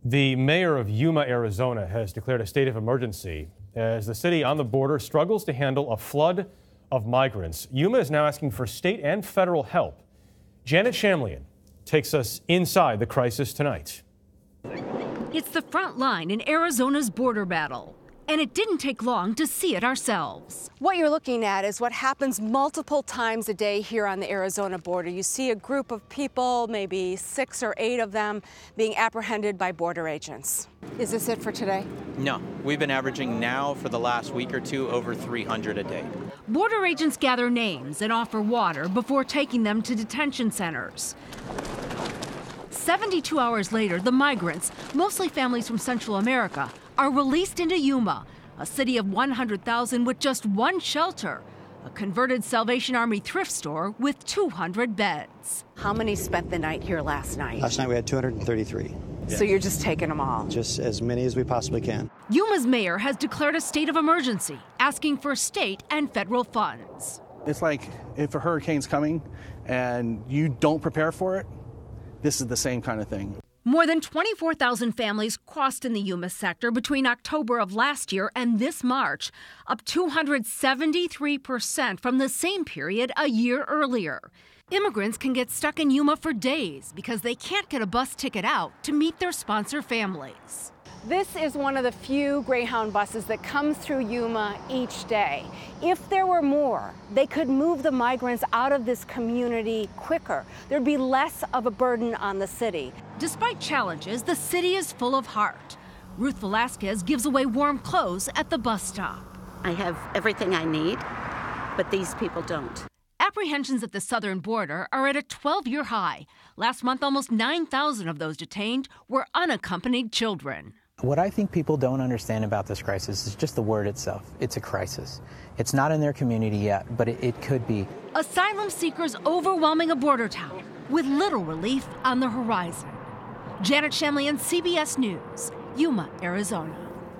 The mayor of Yuma, Arizona, has declared a state of emergency as the city on the border struggles to handle a flood of migrants. Yuma is now asking for state and federal help. Janet Shamlian takes us inside the crisis tonight. It's the front line in Arizona's border battle. And it didn't take long to see it ourselves. What you're looking at is what happens multiple times a day here on the Arizona border. You see a group of people, maybe 6 or 8 of them, being apprehended by border agents. Is this it for today? No, we've been averaging now for the last week or two over 300 a day. Border agents gather names and offer water before taking them to detention centers. 72 hours later, the migrants, mostly families from Central America, are released into Yuma, a city of 100,000 with just one shelter, a converted Salvation Army thrift store with 200 beds. How many spent the night here last night? Last night we had 233. So you're just taking them all? Just as many as we possibly can. Yuma's mayor has declared a state of emergency, asking for state and federal funds. It's like if a hurricane's coming and you don't prepare for it, this is the same kind of thing. More than 24,000 families crossed in the Yuma sector between October of last year and this March, up 273% from the same period a year earlier. Immigrants can get stuck in Yuma for days because they can't get a bus ticket out to meet their sponsor families. This is one of the few Greyhound buses that comes through Yuma each day. If there were more, they could move the migrants out of this community quicker. There'd be less of a burden on the city. Despite challenges, the city is full of heart. Ruth Velasquez gives away warm clothes at the bus stop. I have everything I need, but these people don't. Apprehensions at the southern border are at a 12-year high. Last month, almost 9,000 of those detained were unaccompanied children. What I think people don't understand about this crisis is just the word itself. It's a crisis. It's not in their community yet, but it could be. Asylum seekers overwhelming a border town with little relief on the horizon. Janet Shamlian, CBS News, Yuma, Arizona.